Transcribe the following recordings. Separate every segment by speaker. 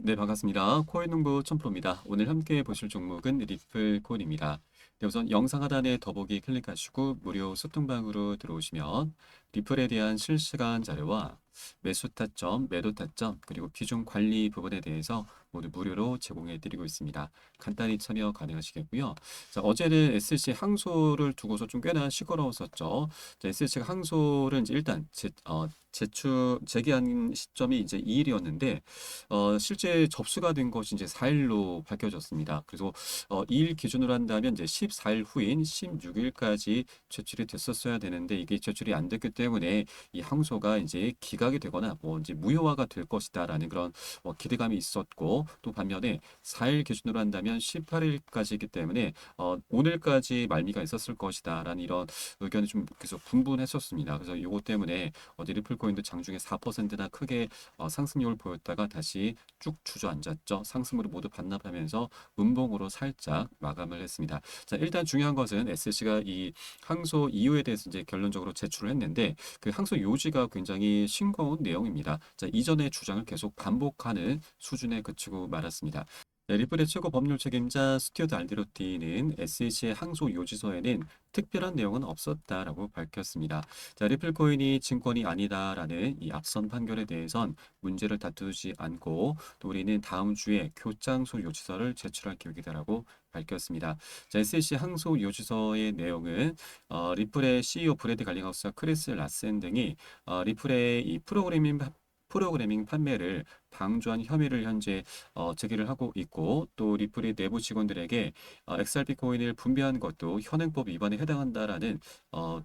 Speaker 1: 네, 반갑습니다. 코인 농부 천프로입니다. 오늘 함께 보실 종목은 리플 코인입니다. 네, 우선 영상 하단에 더보기 클릭하시고 무료 소통방으로 들어오시면 리플에 대한 실시간 자료와 매수 타점, 매도 타점, 그리고 비중 관리 부분에 대해서 모두 무료로 제공해 드리고 있습니다. 간단히 참여 가능하시겠고요. 자, 어제는 SC 항소를 두고서 좀 꽤나 시끄러웠었죠. 자, SC가 항소를 이제 일단 제기한 시점이 이제 2일이었는데 실제 접수가 된 것이 이제 4일로 밝혀졌습니다. 그래서 2일 기준으로 한다면 이제 14일 후인 16일까지 제출이 됐었어야 되는데 이게 제출이 안 됐기 때문에 이 항소가 이제 기각이 되거나 뭐 이제 무효화가 될 것이다라는 그런 기대감이 있었고 또 반면에 4일 기준으로 한다면 18일까지이기 때문에 오늘까지 말미가 있었을 것이다라는 이런 의견이 좀 계속 분분했었습니다. 그래서 이것 때문에 어제 리플코인도 장중에 4%나 크게 상승률을 보였다가 다시 쭉 주저앉았죠. 상승으로 모두 반납하면서 음봉으로 살짝 마감을 했습니다. 자, 일단 중요한 것은 SC가 이 항소 이유에 대해서 이제 결론적으로 제출을 했는데 그 항소 요지가 굉장히 싱거운 내용입니다. 자, 이전의 주장을 계속 반복하는 수준에 그치고 말았습니다. 네, 리플의 최고 법률 책임자 스튜어트 알디로티는 SEC의 항소 요지서에는 특별한 내용은 없었다라고 밝혔습니다. 자, 리플 코인이 증권이 아니다라는 이 앞선 판결에 대해선 문제를 다투지 않고 또 우리는 다음 주에 교장소 요지서를 제출할 계획이다라고 밝혔습니다. 자, SEC 항소 요지서의 내용은 리플의 CEO 브래드 갈링하우스와 크리스 라센 등이 리플의 이 프로그래밍 판매를 방조한 혐의를 현재 제기를 하고 있고 또 리플이 내부 직원들에게 XRP 코인을 분배한 것도 현행법 위반에 해당한다라는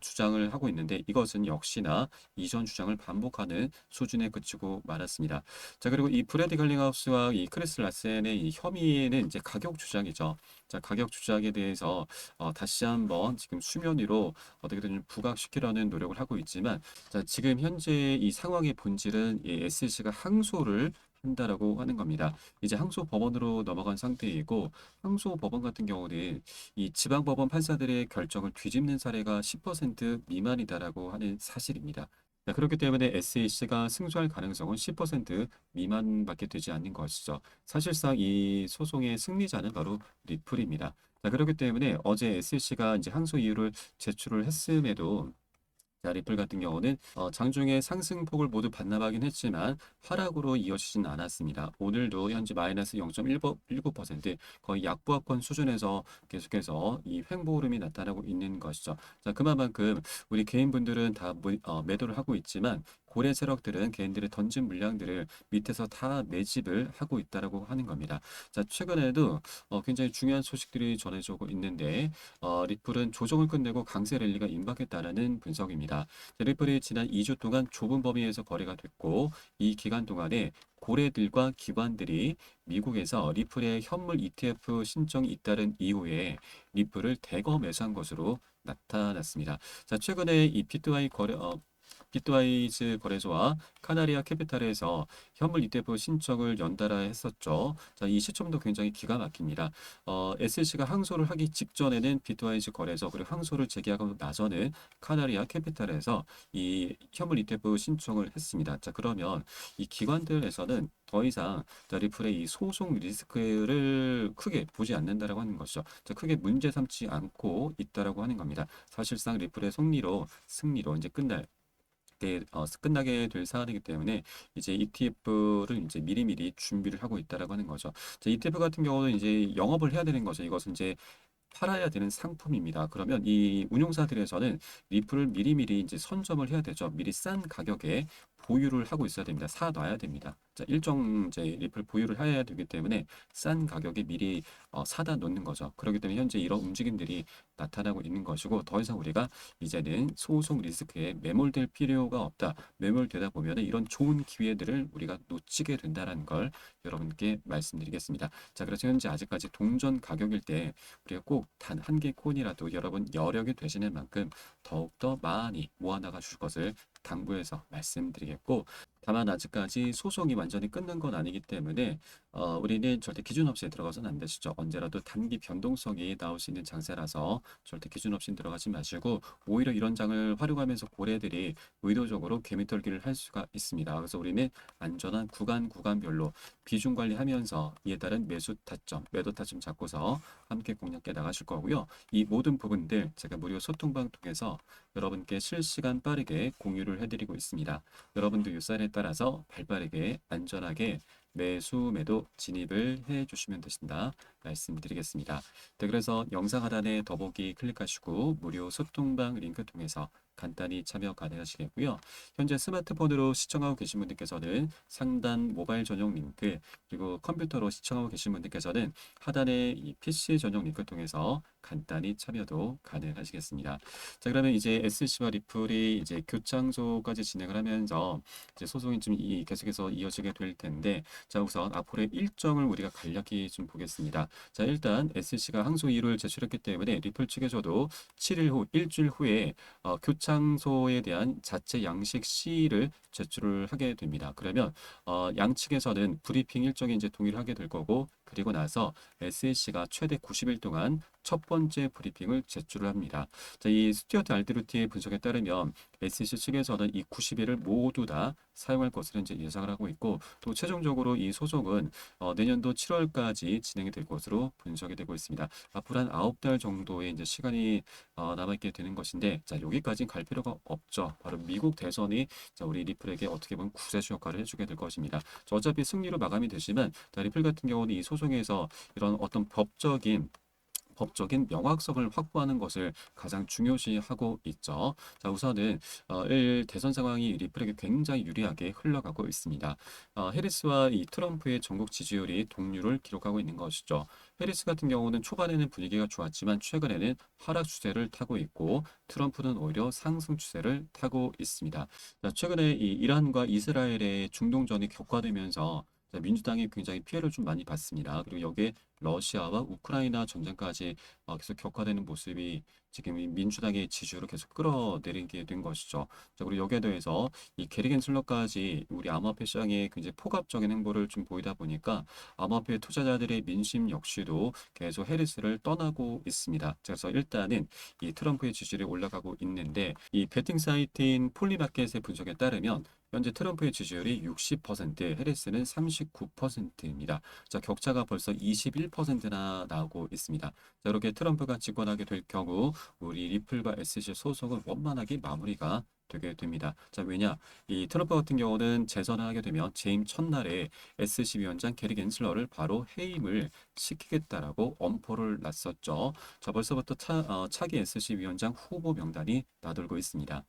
Speaker 1: 주장을 하고 있는데 이것은 역시나 이전 주장을 반복하는 수준에 그치고 말았습니다. 자, 그리고 이 브래드 갈링하우스와 이 크리스 라센의 이 혐의는 이제 가격 주장이죠. 자, 가격 주장에 대해서 다시 한번 지금 수면 위로 어떻게든 좀 부각시키려는 노력을 하고 있지만 자, 지금 현재 이 상황의 본질은 이 SEC가 항소를 한다라고 하는 겁니다. 이제 항소 법원으로 넘어간 상태이고 항소 법원 같은 경우는 이 지방 법원 판사들의 결정을 뒤집는 사례가 10% 미만이다라고 하는 사실입니다. 자, 그렇기 때문에 SEC가 승소할 가능성은 10% 미만밖에 되지 않는 것이죠. 사실상 이 소송의 승리자는 바로 리플입니다. 자, 그렇기 때문에 어제 SEC가 이제 항소 이유를 제출을 했음에도 자, 리플 같은 경우는 장중에 상승폭을 모두 반납하긴 했지만 하락으로 이어지진 않았습니다. 오늘도 현재 마이너스 0.19% 거의 약보합권 수준에서 계속해서 이 횡보름이 나타나고 있는 것이죠. 자, 그만큼 우리 개인분들은 다 매도를 하고 있지만 고래 세력들은 개인들의 던진 물량들을 밑에서 다 매집을 하고 있다라고 하는 겁니다. 자, 최근에도 굉장히 중요한 소식들이 전해지고 있는데 리플은 조정을 끝내고 강세 랠리가 임박했다라는 분석입니다. 리플이 지난 2주 동안 좁은 범위에서 거래가 됐고 이 기간 동안에 고래들과 기관들이 미국에서 리플의 현물 ETF 신청이 잇따른 이후에 리플을 대거 매수한 것으로 나타났습니다. 자, 최근에 이 비트와이즈 거래소와 카나리아 캐피탈에서 현물 ETF 신청을 연달아 했었죠. 자, 이 시점도 굉장히 기가 막힙니다. SEC가 항소를 하기 직전에는 비트와이즈 거래소 그리고 항소를 제기하고 나서는 카나리아 캐피탈에서 이 현물 ETF 신청을 했습니다. 자, 그러면 이 기관들에서는 더 이상 자, 리플의 이 소송 리스크를 크게 보지 않는다라고 하는 것이죠. 자, 크게 문제 삼지 않고 있다라고 하는 겁니다. 사실상 리플의 승리로 이제 끝나게 될 사안이기 때문에 이제 ETF를 이제 미리미리 준비를 하고 있다라고 하는 거죠. ETF 같은 경우는 이제 영업을 해야 되는 거죠. 이것은 이제 팔아야 되는 상품입니다. 그러면 이 운용사들에서는 리플을 미리미리 이제 선점을 해야 되죠. 미리 싼 가격에 보유를 하고 있어야 됩니다. 사놔야 됩니다. 자, 일정 이제 리플 보유를 해야 되기 때문에 싼 가격에 미리 사다 놓는 거죠. 그렇기 때문에 현재 이런 움직임들이 나타나고 있는 것이고 더 이상 우리가 이제는 소송 리스크에 매몰될 필요가 없다. 매몰되다 보면 이런 좋은 기회들을 우리가 놓치게 된다는 걸 여러분께 말씀드리겠습니다. 자, 그래서 현재 아직까지 동전 가격일 때 우리가 꼭 단 한 개 코인이라도 여러분 여력이 되시는 만큼 더욱더 많이 모아나가 줄 것을 당부해서 말씀드리겠고 다만 아직까지 소송이 완전히 끝난 건 아니기 때문에 우리는 절대 기준 없이 들어가서는 안 되시죠. 언제라도 단기 변동성이 나올 수 있는 장세라서 절대 기준 없이 들어가지 마시고 오히려 이런 장을 활용하면서 고래들이 의도적으로 개미털기를 할 수가 있습니다. 그래서 우리는 안전한 구간별로 비중 관리하면서 이에 따른 매수 타점, 매도 타점 잡고서 함께 공략해 나가실 거고요. 이 모든 부분들 제가 무료 소통방 통해서 여러분께 실시간 빠르게 공유를 해드리고 있습니다. 여러분도 이 사인에 따라서 발빠르게 안전하게 매수 매도 진입을 해 주시면 되신다 말씀드리겠습니다. 네, 그래서 영상 하단에 더보기 클릭하시고 무료 소통방 링크 통해서 간단히 참여 가능하시겠고요. 현재 스마트폰으로 시청하고 계신 분들께서는 상단 모바일 전용 링크, 그리고 컴퓨터로 시청하고 계신 분들께서는 하단에 이 PC 전용 링크 통해서 간단히 참여도 가능하시겠습니다. 자, 그러면 이제 SC와 리플이 이제 교창소까지 진행을 하면서 이제 소송이 좀 계속해서 이어지게 될 텐데, 자, 우선 앞으로의 일정을 우리가 간략히 좀 보겠습니다. 자, 일단 SC가 항소 이유를 제출했기 때문에 리플 측에서도 7일 후, 일주일 후에 교창소에 대한 자체 양식 시를 제출을 하게 됩니다. 그러면 양측에서는 브리핑 일정에 이제 동의를 하게 될 거고, 그리고 나서 SC가 최대 90일 동안 첫 번째 브리핑을 제출을 합니다. 자, 이 스튜어트 알드루티의 분석에 따르면 SC 측에서는 이 90일을 모두 다 사용할 것으로 이제 예상을 하고 있고, 또 최종적으로 이 소송은 내년도 7월까지 진행이 될 것으로 분석이 되고 있습니다. 앞으로 한 9달 정도의 이제 시간이 남아있게 되는 것인데, 자, 여기까지는 갈 필요가 없죠. 바로 미국 대선이 자, 우리 리플에게 어떻게 보면 구세주 역할을 해주게 될 것입니다. 자, 어차피 승리로 마감이 되지만, 자, 리플 같은 경우는 이 소송에서 이런 어떤 법적인 명확성을 확보하는 것을 가장 중요시하고 있죠. 자, 우선은 대선 상황이 리플에게 굉장히 유리하게 흘러가고 있습니다. 해리스와 이 트럼프의 전국 지지율이 동률을 기록하고 있는 것이죠. 해리스 같은 경우는 초반에는 분위기가 좋았지만 최근에는 하락 추세를 타고 있고, 트럼프는 오히려 상승 추세를 타고 있습니다. 자, 최근에 이 이란과 이스라엘의 중동전이 격화되면서 자, 민주당이 굉장히 피해를 좀 많이 봤습니다. 그리고 여기에 러시아와 우크라이나 전쟁까지 계속 격화되는 모습이 지금 이 민주당의 지지율을 계속 끌어내리게 된 것이죠. 자, 그리고 여기에 대해서 이 게리 겐슬러까지 우리 암호화폐 시장에 굉장히 폭압적인 행보를 좀 보이다 보니까 암호화폐 투자자들의 민심 역시도 계속 해리스를 떠나고 있습니다. 그래서 일단은 이 트럼프의 지지율이 올라가고 있는데, 이 베팅 사이트인 폴리마켓의 분석에 따르면 현재 트럼프의 지지율이 60%, 해리스는 39%입니다. 자, 격차가 벌써 21%나 나오고 있습니다. 자, 이렇게 트럼프가 집권하게 될 경우 우리 리플과 SC 소송은 원만하게 마무리가 되게 됩니다. 자, 왜냐? 이 트럼프 같은 경우는 재선을 하게 되면 재임 첫날에 SC 위원장 게리 겐슬러를 바로 해임을 시키겠다라고 엄포를 놨었죠. 자, 벌써부터 차기 SC 위원장 후보 명단이 나돌고 있습니다.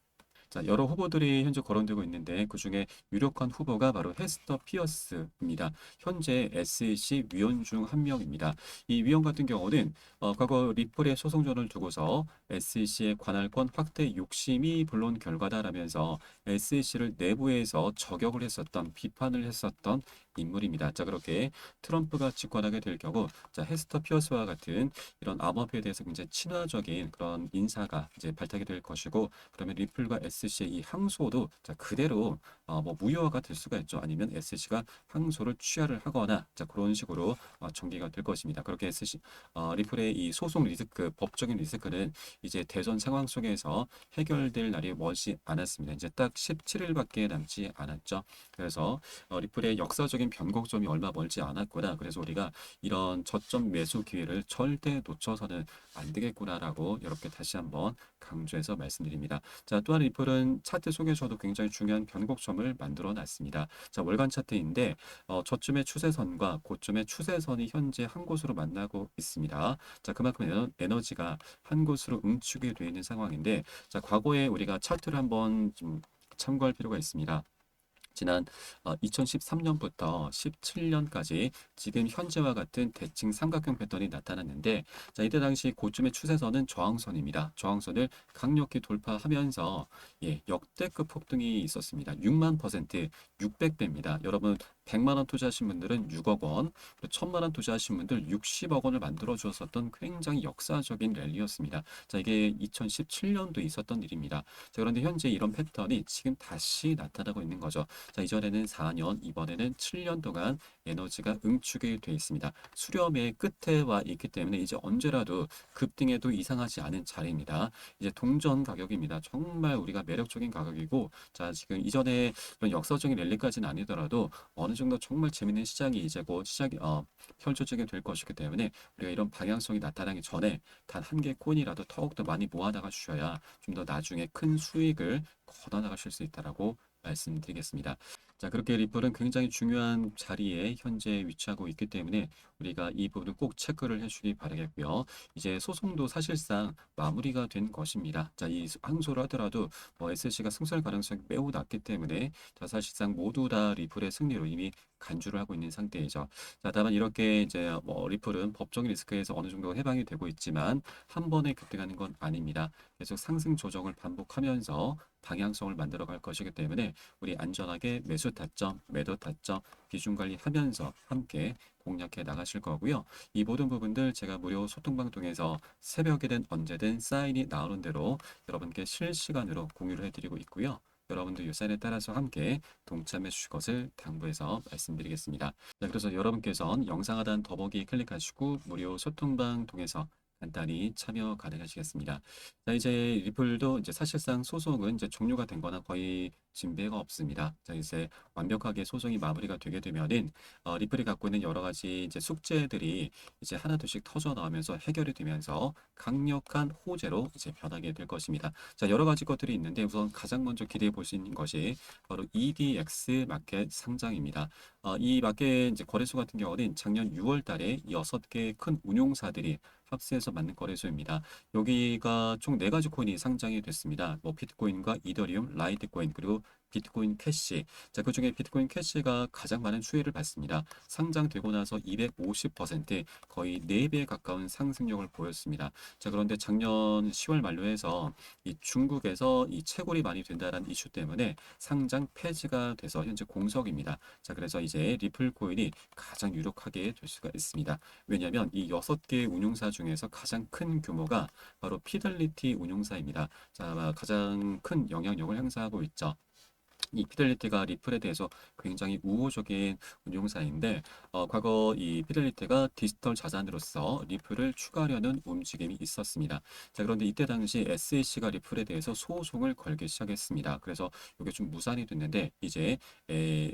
Speaker 1: 자, 여러 후보들이 현재 거론되고 있는데 그중에 유력한 후보가 바로 헤스터 피어스입니다. 현재 SEC 위원 중 한 명입니다. 이 위원 같은 경우는 과거 리플의 소송전을 두고서 SEC의 관할권 확대 욕심이 불러온 결과다라면서 SEC를 내부에서 저격을 했었던, 비판을 했었던 인물입니다. 자, 그렇게 트럼프가 집권하게 될 경우 자, 헤스터 피어스와 같은 이런 암호화폐에 대해서 굉장히 친화적인 그런 인사가 이제 발탁이 될 것이고, 그러면 리플과 SC의 이 항소도 자, 그대로 뭐 무효화가 될 수가 있죠. 아니면 SC가 항소를 취하를 하거나 자, 그런 식으로 전개가 될 것입니다. 그렇게 리플의 이 소송 리스크, 법적인 리스크는 이제 대선 상황 속에서 해결될 날이 멀지 않았습니다. 이제 딱 17일밖에 남지 않았죠. 그래서 리플의 역사적인 변곡점이 얼마 멀지 않았구나. 그래서 우리가 이런 저점 매수 기회를 절대 놓쳐서는 안 되겠구나라고 이렇게 다시 한번 강조해서 말씀드립니다. 자, 또한 리플은 차트 속에서도 굉장히 중요한 변곡점을 만들어 놨습니다. 자, 월간 차트인데 저점의 추세선과 고점의 추세선이 현재 한 곳으로 만나고 있습니다. 자, 그만큼 에너지가 한 곳으로 응축이 되어 있는 상황인데, 자, 과거에 우리가 차트를 한번 좀 참고할 필요가 있습니다. 지난 2013년부터 17년까지 지금 현재와 같은 대칭 삼각형 패턴이 나타났는데, 자, 이때 당시 고점의 추세선은 저항선입니다. 저항선을 강력히 돌파하면서 역대급 폭등이 있었습니다. 6만%, 600배입니다. 여러분 100만 원 투자하신 분들은 6억 원, 1000만 원 투자하신 분들 60억 원을 만들어 주었었던 굉장히 역사적인 랠리였습니다. 자, 이게 2017년도 있었던 일입니다. 자, 그런데 현재 이런 패턴이 지금 다시 나타나고 있는 거죠. 자, 이전에는 4년, 이번에는 7년 동안 에너지가 응축이 돼 있습니다. 수렴의 끝에 와 있기 때문에 이제 언제라도 급등해도 이상하지 않은 자리입니다. 이제 동전 가격입니다. 정말 우리가 매력적인 가격이고, 자, 지금 이전에 그런 역사적인 랠리까지는 아니더라도 어느 정도 정말 재밌는 시장이 이제 곧 펼쳐지게 될 것이기 때문에 우리가 이런 방향성이 나타나기 전에 단 한 개 코인이라도 더욱더 많이 모아나가 주셔야 좀 더 나중에 큰 수익을 거둬 나가실 수 있다라고 말씀드리겠습니다. 자, 그렇게 리플은 굉장히 중요한 자리에 현재 위치하고 있기 때문에 우리가 이 부분을 꼭 체크를 해주시기 바라겠고요. 이제 소송도 사실상 마무리가 된 것입니다. 자, 이 항소를 하더라도 SC가 승소할 가능성이 매우 낮기 때문에 자, 사실상 모두 다 리플의 승리로 이미 간주를 하고 있는 상태이죠. 자, 다만 이렇게 이제 리플은 법적인 리스크에서 어느 정도 해방이 되고 있지만 한 번에 급등하는 건 아닙니다. 계속 상승 조정을 반복하면서 방향성을 만들어 갈 것이기 때문에 우리 안전하게 매수 타점, 매도 타점, 비중 관리하면서 함께 공략해 나가실 거고요. 이 모든 부분들 제가 무료 소통방 통해서 새벽이든 언제든 사인이 나오는 대로 여러분께 실시간으로 공유를 해드리고 있고요. 여러분도 이 사인에 따라서 함께 동참해 주실 것을 당부해서 말씀드리겠습니다. 자, 그래서 여러분께서는 영상 하단 더보기 클릭하시고 무료 소통방 통해서 간단히 참여 가능하시겠습니다. 자, 이제 리플도 이제 사실상 소송은 이제 종료가 된 거나 거의 진배가 없습니다. 자, 이제 완벽하게 소송이 마무리가 되게 되면은 리플이 갖고 있는 여러 가지 이제 숙제들이 이제 하나둘씩 터져 나오면서 해결이 되면서 강력한 호재로 이제 변하게 될 것입니다. 자, 여러 가지 것들이 있는데 우선 가장 먼저 기대해 보시는 것이 바로 EDX 마켓 상장입니다. 이 마켓 이제 거래소 같은 경우는 작년 6월 달에 6개 큰 운용사들이 합세해서 만든 거래소입니다. 여기가 총 4가지 코인이 상장이 됐습니다. 뭐 비트코인과 이더리움, 라이트코인, 그리고 비트코인 캐시. 자, 그중에 비트코인 캐시가 가장 많은 수혜를 받습니다. 상장되고 나서 250% 거의 4배 가까운 상승력을 보였습니다. 자, 그런데 작년 10월 만료해서 이 중국에서 이 채굴이 많이 된다는 이슈 때문에 상장 폐지가 돼서 현재 공석입니다. 자, 그래서 이제 리플 코인이 가장 유력하게 될 수가 있습니다. 왜냐하면 이 6개 운용사 중에서 가장 큰 규모가 바로 피델리티 운용사입니다. 자, 가장 큰 영향력을 행사하고 있죠. 이 피델리티가 리플에 대해서 굉장히 우호적인 운용사인데 과거 이 피델리티가 디지털 자산으로서 리플을 추가하려는 움직임이 있었습니다. 자, 그런데 이때 당시 SEC가 리플에 대해서 소송을 걸기 시작했습니다. 그래서 이게 좀 무산이 됐는데 이제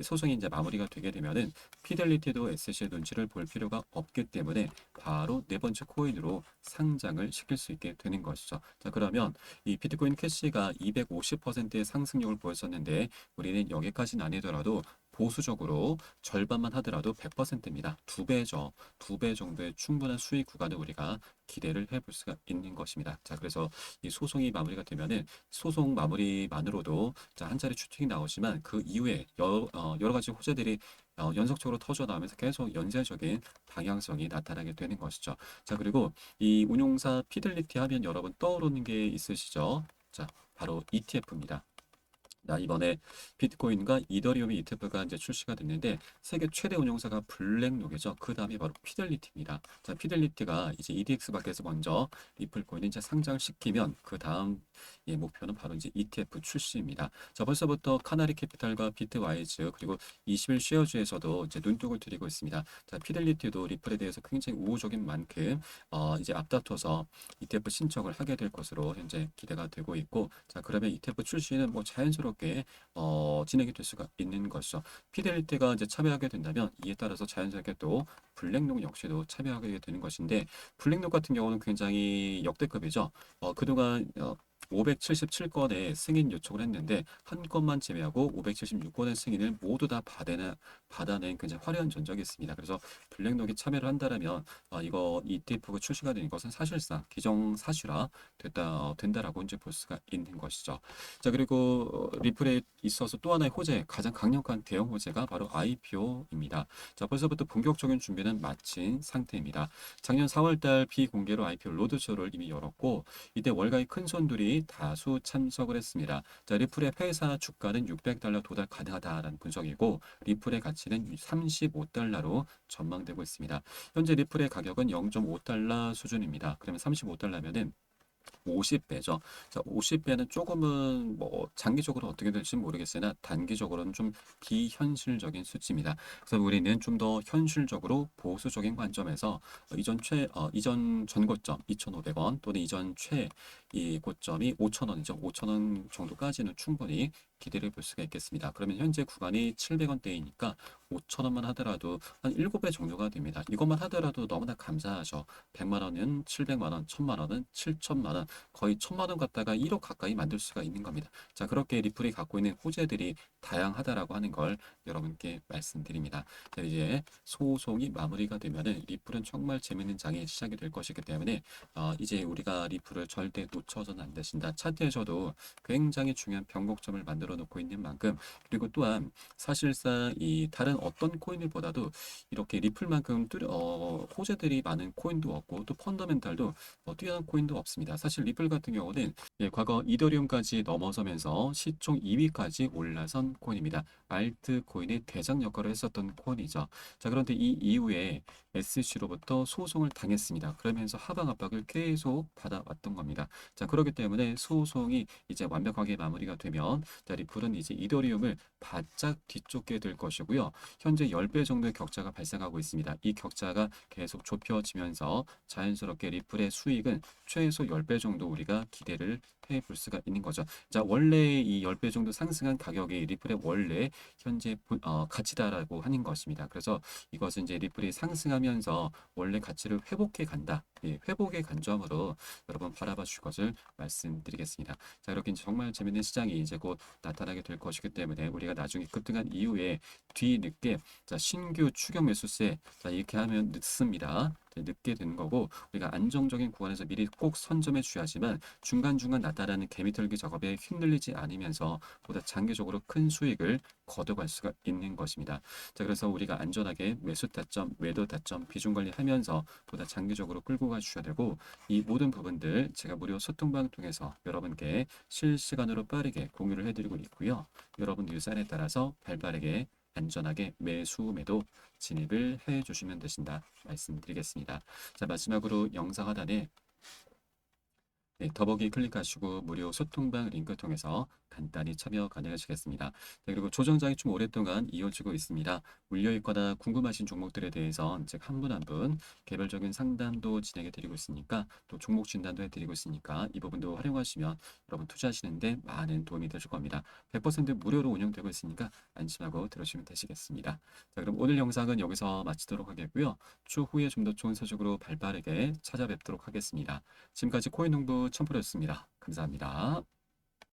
Speaker 1: 소송이 이제 마무리가 되게 되면은 피델리티도 SEC의 눈치를 볼 필요가 없기 때문에 바로 네 번째 코인으로 상장을 시킬 수 있게 되는 것이죠. 자, 그러면 이 비트코인 캐시가 250%의 상승력을 보였었는데 우리는 여기까지는 아니더라도 보수적으로 절반만 하더라도 100%입니다. 2배죠. 2배 정도의 충분한 수익 구간을 우리가 기대를 해볼 수가 있는 것입니다. 자, 그래서 이 소송이 마무리가 되면은 소송 마무리만으로도 자, 한 자리 추측이 나오지만 그 이후에 여러 가지 호재들이 연속적으로 터져 나오면서 계속 연쇄적인 방향성이 나타나게 되는 것이죠. 자, 그리고 이 운용사 피델리티 하면 여러분 떠오르는 게 있으시죠? 자, 바로 ETF입니다. 이번에 비트코인과 이더리움 ETF가 이제 출시가 됐는데 세계 최대 운용사가 블랙록이죠. 그 다음에 바로 피델리티입니다. 자, 피델리티가 이제 EDX 밖에서 먼저 리플 코인을 이제 상장을 시키면 그 다음 목표는 바로 이제 ETF 출시입니다. 자, 벌써부터 카나리 캐피탈과 비트와이즈 그리고 21 쉐어주에서도 이제 눈독을 들이고 있습니다. 자, 피델리티도 리플에 대해서 굉장히 우호적인 만큼 이제 앞다퉈서 ETF 신청을 하게 될 것으로 현재 기대가 되고 있고, 자, 그러면 ETF 출시는 뭐 자연스럽게 진행이 될 수가 있는 것이죠. 피델리티가 이제 참여하게 된다면 이에 따라서 자연스럽게 또 블랙록 역시도 참여하게 되는 것인데, 블랙록 같은 경우는 굉장히 역대급이죠. 그동안 577건의 승인 요청을 했는데 한 건만 제외하고 576건의 승인을 모두 다 받아낸 굉장히 화려한 전적이 있습니다. 그래서 블랙록이 참여를 한다면 이거 ETF가 출시가 된 것은 사실상 기정사실화 된다라고 이제 볼 수가 있는 것이죠. 자, 그리고 리플에 있어서 또 하나의 호재, 가장 강력한 대형 호재가 바로 IPO입니다. 자, 벌써부터 본격적인 준비는 마친 상태입니다. 작년 4월달 비공개로 IPO 로드쇼를 이미 열었고 이때 월가의 큰 손들이 다수 참석을 했습니다. 자, 리플의 회사 주가는 $600 도달 가능하다라는 분석이고 리플의 가치는 $35로 전망되고 있습니다. 현재 리플의 가격은 $0.5 수준입니다. 그러면 $35면은 50배죠. 자, 50배는 조금은 뭐 장기적으로 어떻게 될지 모르겠으나 단기적으로는 좀 비현실적인 수치입니다. 그래서 우리는 좀 더 현실적으로 보수적인 관점에서 이전 전고점 2,500원 또는 이전 최 이 고점이 5,000원이죠. 5,000원 정도까지는 충분히 기대를 볼 수가 있겠습니다. 그러면 현재 구간이 700원대이니까 5,000원만 하더라도 한 7배 정도가 됩니다. 이것만 하더라도 너무나 감사하죠. 100만 원은 700만 원, 1000만 원은 7천만 원, 거의 1000만 원 갖다가 1억 가까이 만들 수가 있는 겁니다. 자, 그렇게 리플이 갖고 있는 호재들이 다양하다라고 하는 걸 여러분께 말씀드립니다. 자, 이제 소송이 마무리가 되면은 리플은 정말 재밌는 장이 시작이 될 것이기 때문에 이제 우리가 리플을 절대 놓쳐서는 안 되신다. 차트에서도 굉장히 중요한 변곡점을 만들어 놓고 있는 만큼, 그리고 또한 사실상 이 다른 어떤 코인들보다도 이렇게 리플만큼 호재들이 많은 코인도 없고 또 펀더멘탈도 뛰어난 코인도 없습니다. 사실 리플 같은 경우는 과거 이더리움까지 넘어서면서 시총 2위까지 올라선 코인입니다. 알트 코인의 대장 역할을 했었던 코인이죠. 자, 그런데 이 이후에 SEC로부터 소송을 당했습니다. 그러면서 하방 압박을 계속 받아왔던 겁니다. 자, 그렇기 때문에 소송이 이제 완벽하게 마무리가 되면 자, 리플은 이제 이더리움을 바짝 뒤쫓게 될 것이고요. 현재 10배 정도의 격차가 발생하고 있습니다. 이 격차가 계속 좁혀지면서 자연스럽게 리플의 수익은 최소 10배 정도 우리가 기대를 해 볼 수가 있는 거죠. 자, 원래 이 10배 정도 상승한 가격이 리플의 원래 현재 가치다라고 하는 것입니다. 그래서 이것은 이제 리플이 상승하면서 원래 가치를 회복해 간다. 회복의 관점으로 여러분 바라봐 주실 것을 말씀드리겠습니다. 자, 이렇게 이제 정말 재밌는 시장이 이제 곧 나타나게 될 것이기 때문에 우리가 나중에 급등한 이후에 뒤늦게 자, 신규 추격 매수세 자, 이렇게 하면 늦습니다. 늦게 되는 거고 우리가 안정적인 구간에서 미리 꼭 선점해 주야지만 중간중간 나타나는 개미털기 작업에 휘둘리지 않으면서 보다 장기적으로 큰 수익을 거둬갈 수가 있는 것입니다. 자, 그래서 우리가 안전하게 매수 타점, 매도 타점 비중 관리하면서 보다 장기적으로 끌고 가 주셔야 되고 이 모든 부분들 제가 무료 소통방 통해서 여러분께 실시간으로 빠르게 공유를 해드리고 있고요. 여러분 일산에 따라서 발빠르게 안전하게 매수 매도 진입을 해 주시면 되신다 말씀드리겠습니다. 자, 마지막으로 영상 하단에 더보기 클릭하시고 무료 소통방 링크 통해서 간단히 참여 가능하시겠습니다. 네, 그리고 조정장이 좀 오랫동안 이어지고 있습니다. 물려 있거나 궁금하신 종목들에 대해서 즉 한 분 한 분 개별적인 상담도 진행해 드리고 있으니까 또 종목 진단도 해드리고 있으니까 이 부분도 활용하시면 여러분 투자하시는데 많은 도움이 되실 겁니다. 100% 무료로 운영되고 있으니까 안심하고 들으시면 되시겠습니다. 자, 그럼 오늘 영상은 여기서 마치도록 하겠고요. 추후에 좀 더 좋은 소식으로 발빠르게 찾아뵙도록 하겠습니다. 지금까지 코인 농부 첨프로였습니다. 감사합니다.